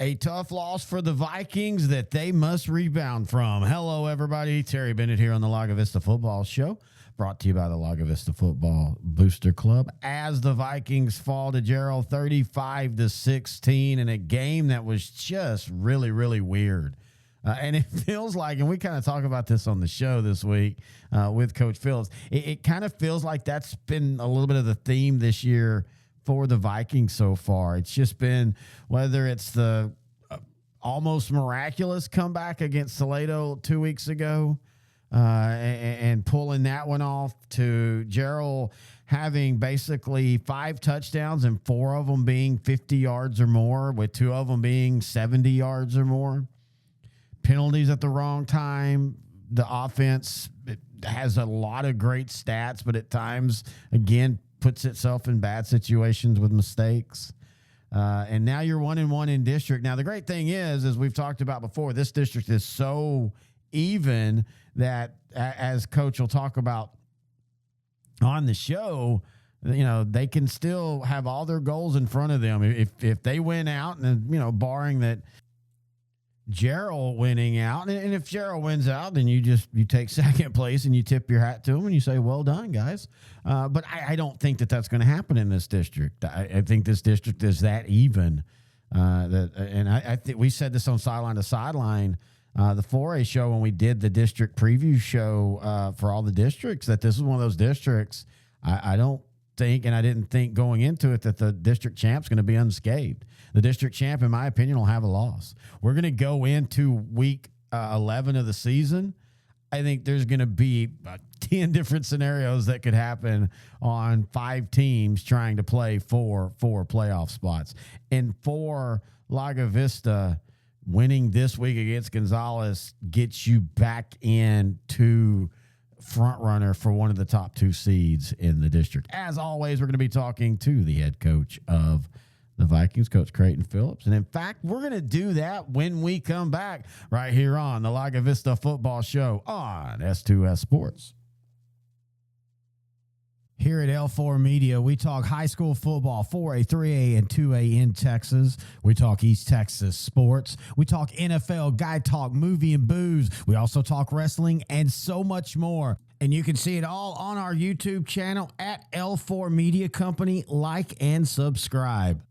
A tough loss for the Vikings that they must rebound from. Hello, everybody. Terry Bennett here on the Lago Vista Football Show, brought to you by the Lago Vista Football Booster Club. As the Vikings fall to Gerald 35-16 in a game that was just really, really weird. And it feels like, and we kind of talk about this on the show this week with Coach Phillips, it kind of feels like that's been a little bit of the theme this year for the Vikings so far. It's just been, whether it's the almost miraculous comeback against Toledo 2 weeks ago and pulling that one off, to Gerald having basically 5 touchdowns and 4 of them being 50 yards or more, with 2 of them being 70 yards or more. Penalties at the wrong time. The offense has a lot of great stats, but at times, again, puts itself in bad situations with mistakes. And now you're 1-1 in district. Now, the great thing is, as we've talked about before, this district is so even that, as Coach will talk about on the show, you know, they can still have all their goals in front of them. If they win out, and, you know, barring that Gerald winning out, and if Gerald wins out, then you take second place and you tip your hat to him and you say, well done, guys. But I don't think that that's going to happen in this district. I think this district is that even. I think we said this on Sideline to Sideline, the 4A show, when we did the district preview show for all the districts, that this is one of those districts. I don't think, and I didn't think going into it, that the district champ's going to be unscathed. The district champ, in my opinion, will have a loss. We're going to go into week 11 of the season. I think there's going to be 10 different scenarios that could happen on 5 teams trying to play for playoff spots. And for Lago Vista, winning this week against Gonzales gets you back into front runner for one of the top 2 seeds in the district. As always, we're going to be talking to the head coach of the Vikings, Coach Creighton Phillips. And in fact, we're going to do that when we come back right here on the Lago Vista Football Show on S2S Sports. Here at L4 Media, we talk high school football, 4A, 3A, and 2A in Texas. We talk East Texas sports. We talk NFL, guy talk, movie and booze. We also talk wrestling and so much more. And you can see it all on our YouTube channel at L4 Media Company. Like and subscribe.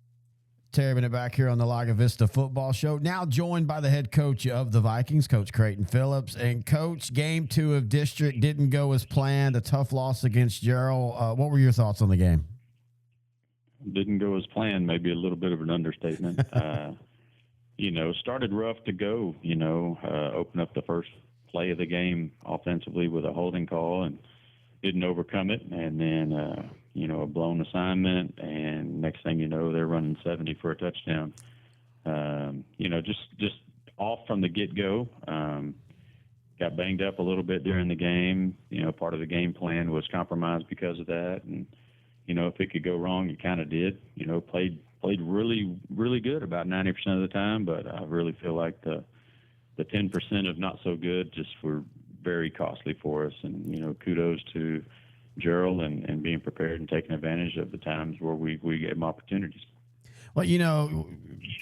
Terry Bennett back here on the Lago Vista Football Show, now joined by the head coach of the Vikings, Coach Creighton Phillips. And, Coach, game 2 of district didn't go as planned, a tough loss against Gerald. What were your thoughts on the game? Didn't go as planned, maybe a little bit of an understatement. Started rough to go, open up the first play of the game offensively with a holding call and didn't overcome it. And then, a blown assignment, and next thing you know, they're running 70 for a touchdown. Just off from the get-go. Got banged up a little bit during the game. Part of the game plan was compromised because of that. And, if it could go wrong, it kind of did. Played really, really good about 90% of the time, but I really feel like the 10% of not so good just were very costly for us. And, kudos to Gerald and being prepared and taking advantage of the times where we gave them opportunities. Well,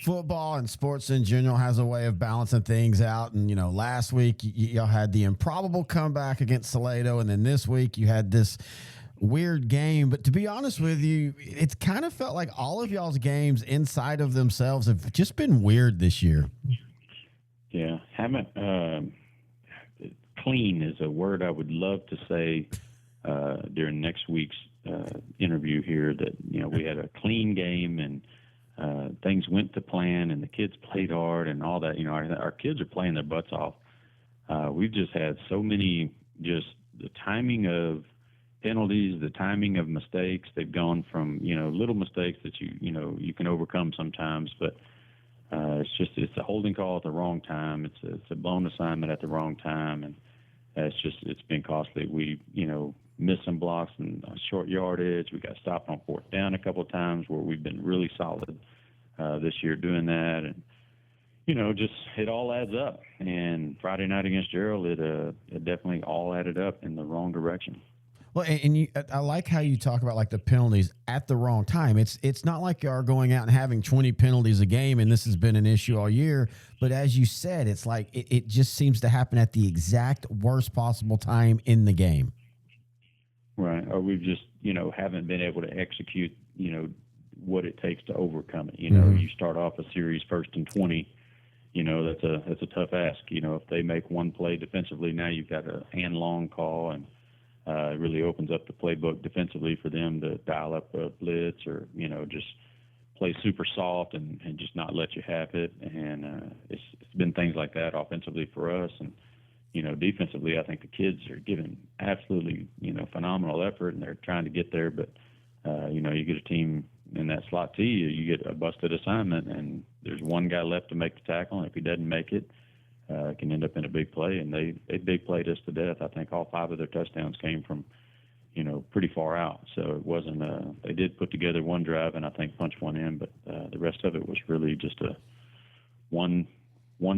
football and sports in general has a way of balancing things out. And, last week y'all had the improbable comeback against Toledo, and then this week you had this weird game. But to be honest with you, it's kind of felt like all of y'all's games inside of themselves have just been weird this year. Yeah, haven't clean is a word I would love to say during next week's interview here, that, we had a clean game and things went to plan and the kids played hard and all that. Our kids are playing their butts off. We've just had so many, just the timing of penalties, the timing of mistakes. They've gone from, little mistakes that you can overcome sometimes, but it's a holding call at the wrong time. It's a blown assignment at the wrong time. And it's been costly. We, missed some blocks and short yardage. We got stopped on 4th down a couple of times where we've been really solid this year doing that. And, just it all adds up. And Friday night against Gerald, it definitely all added up in the wrong direction. Well, and I like how you talk about like the penalties at the wrong time. It's not like you are going out and having 20 penalties a game, and this has been an issue all year. But as you said, it's like it just seems to happen at the exact worst possible time in the game. Right. Or we've just, haven't been able to execute, what it takes to overcome it. You start off a series 1st and 20. That's a tough ask. If they make one play defensively, now you've got a hand long call, and it really opens up the playbook defensively for them to dial up a blitz or, just play super soft and just not let you have it. And it's been things like that offensively for us. And, defensively, I think the kids are giving absolutely, phenomenal effort, and they're trying to get there. But, you get a team in that slot T, you get a busted assignment, and there's one guy left to make the tackle, and if he doesn't make it, it can end up in a big play. And they big played us to death. I think all 5 of their touchdowns came from, pretty far out. So it wasn't they did put together one drive and I think punch one in, but the rest of it was really just one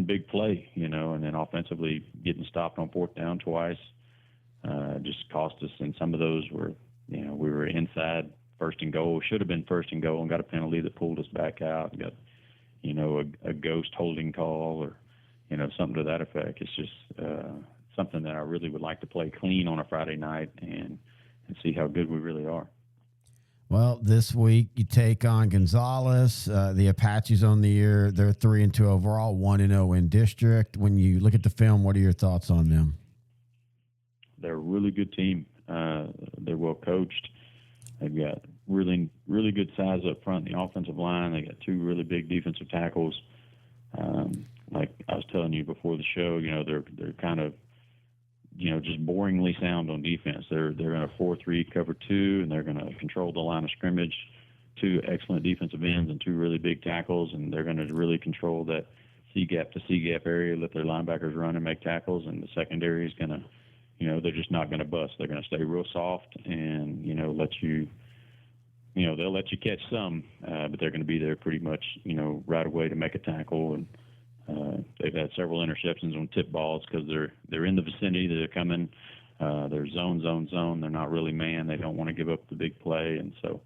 big play, and then offensively getting stopped on 4th down twice just cost us. And some of those were, we were inside 1st and goal, should have been 1st and goal, and got a penalty that pulled us back out, and got, a ghost holding call or, something to that effect. It's just something that I really would like to play clean on a Friday night and see how good we really are. Well, this week you take on Gonzales. The Apaches on the year, they're 3-2 overall, 1-0 in district. When you look at the film, what are your thoughts on them? They're a really good team. They're well coached. They've got really, really good size up front in the offensive line. They got 2 really big defensive tackles. Like I was telling you before the show, they're kind of, just boringly sound on defense. They're in a 4-3 cover 2, and they're going to control the line of scrimmage. 2 excellent defensive ends and 2 really big tackles, and they're going to really control that C gap to C gap area, let their linebackers run and make tackles, and the secondary is going to, they're just not going to bust. They're going to stay real soft and, let you, they'll let you catch some, but they're going to be there pretty much, right away to make a tackle. And they've had several interceptions on tip balls because they're in the vicinity. They're coming. They're zone. They're not really man. They don't want to give up the big play, and so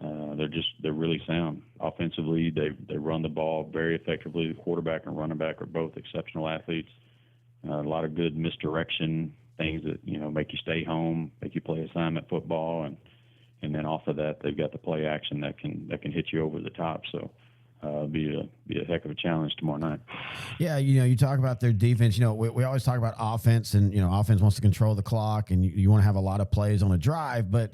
they're really sound offensively. They run the ball very effectively. The quarterback and running back are both exceptional athletes. A lot of good misdirection things that make you stay home, make you play assignment football, and then off of that they've got the play action that can hit you over the top. So. Be a heck of a challenge tomorrow night. Yeah, you talk about their defense. We always talk about offense, and offense wants to control the clock, and you want to have a lot of plays on a drive. But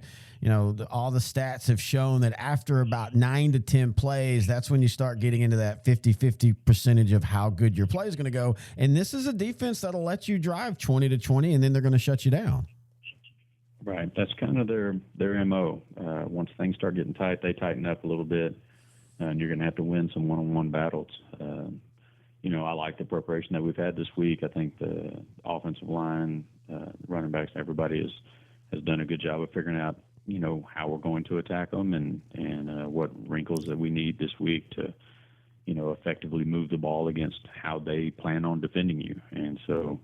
all the stats have shown that after about 9 to 10 plays, that's when you start getting into that 50-50 percentage of how good your play is going to go. And this is a defense that'll let you drive 20 to 20, and then they're going to shut you down. Right, that's kind of their MO. Once things start getting tight, they tighten up a little bit. And you're going to have to win some one-on-one battles. I like the preparation that we've had this week. I think the offensive line, running backs, everybody has done a good job of figuring out, how we're going to attack them and what wrinkles that we need this week to, effectively move the ball against how they plan on defending you. And so,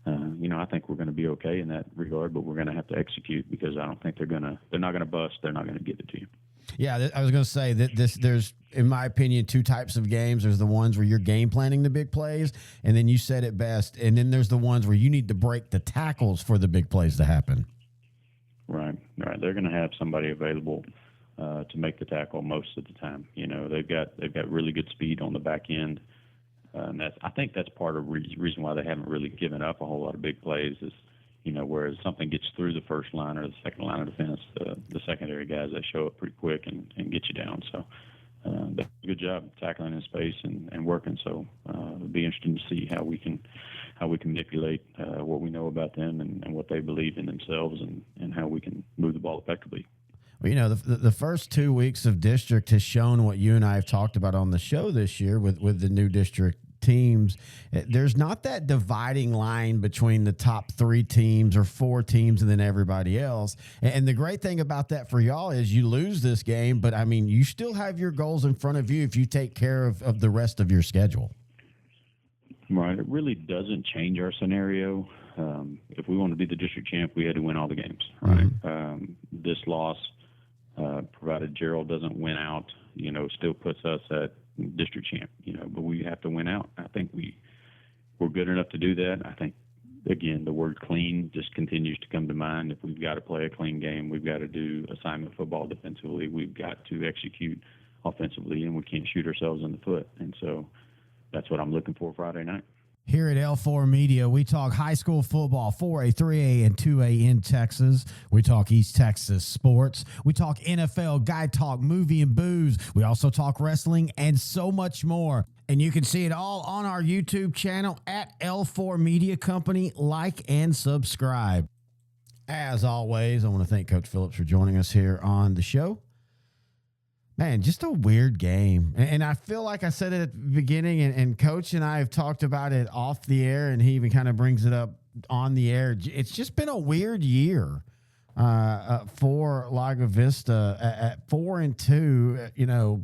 I think we're going to be okay in that regard, but we're going to have to execute because I don't think they're not going to bust. They're not going to get it to you. Yeah, I was going to say that there's, in my opinion, 2 types of games. There's the ones where you're game planning the big plays, and then you said it best. And then there's the ones where you need to break the tackles for the big plays to happen. Right. They're going to have somebody available to make the tackle most of the time. They've got really good speed on the back end, and I think that's part of the reason why they haven't really given up a whole lot of big plays is. Whereas something gets through the first line or the second line of defense, the secondary guys, they show up pretty quick and get you down. So they do a good job tackling in space and working. So it'll be interesting to see how we can manipulate what we know about them and what they believe in themselves and how we can move the ball effectively. Well, the first 2 weeks of district has shown what you and I have talked about on the show this year with the new district teams. There's not that dividing line between the top 3 teams or 4 teams and then everybody else. And the great thing about that for y'all is you lose this game, but I mean, you still have your goals in front of you if you take care of the rest of your schedule. Right. It really doesn't change our scenario. if we want to be the district champ, we had to win all the games, right? This loss, provided Gerald doesn't win out, still puts us at district champ, but we have to win out. I think we're good enough to do that. I think, again, the word clean just continues to come to mind. If we've got to play a clean game, we've got to do assignment football defensively. We've got to execute offensively, and we can't shoot ourselves in the foot. And so that's what I'm looking for Friday night. Here at L4 Media, we talk high school football, 4A, 3A, and 2A in Texas. We talk East Texas sports. We talk NFL, guy talk, movie, and booze. We also talk wrestling and so much more. And you can see it all on our YouTube channel at L4 Media Company. Like and subscribe. As always, I want to thank Coach Phillips for joining us here on the show. Man, just a weird game. And I feel like I said it at the beginning, and Coach and I have talked about it off the air, and he even kind of brings it up on the air. It's just been a weird year for Lago Vista at 4-2.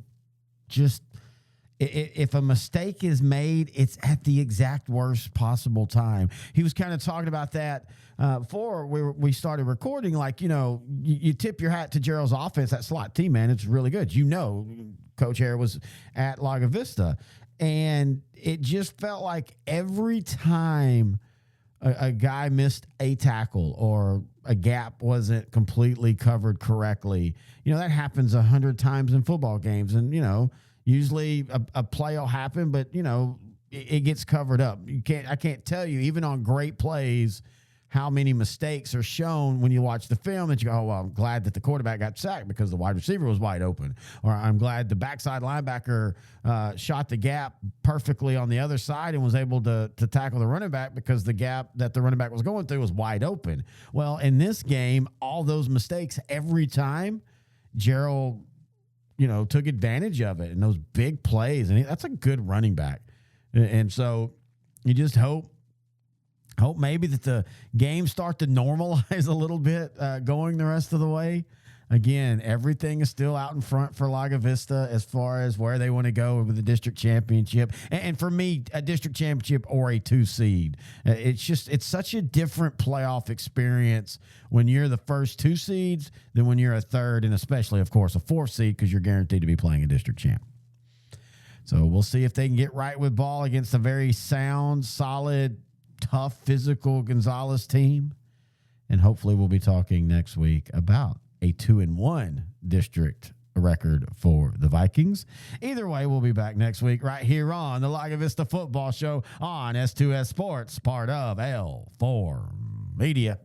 Just if a mistake is made, it's at the exact worst possible time. He was kind of talking about that before we started recording. Like, you tip your hat to Gerald's offense, that slot team, man. It's really good. Coach Hare was at Lago Vista. And it just felt like every time a guy missed a tackle or a gap wasn't completely covered correctly, that happens 100 times in football games. And, usually a play will happen, but, it gets covered up. I can't tell you, even on great plays, how many mistakes are shown when you watch the film that you go, oh, well, I'm glad that the quarterback got sacked because the wide receiver was wide open. Or I'm glad the backside linebacker shot the gap perfectly on the other side and was able to tackle the running back because the gap that the running back was going through was wide open. Well, in this game, all those mistakes, every time, Gerald took advantage of it and those big plays. And that's a good running back. And so you just hope maybe that the games start to normalize a little bit going the rest of the way. Again, everything is still out in front for Lago Vista as far as where they want to go with the district championship. And for me, a district championship or a 2 seed. It's such a different playoff experience when you're the first 2 seeds than when you're a 3rd, and especially, of course, a 4th seed because you're guaranteed to be playing a district champ. So we'll see if they can get right with ball against a very sound, solid, tough, physical Gonzales team. And hopefully we'll be talking next week about a 2-1 district record for the Vikings. Either way, we'll be back next week right here on the Lago Vista Football Show on S2S Sports, part of L4 Media.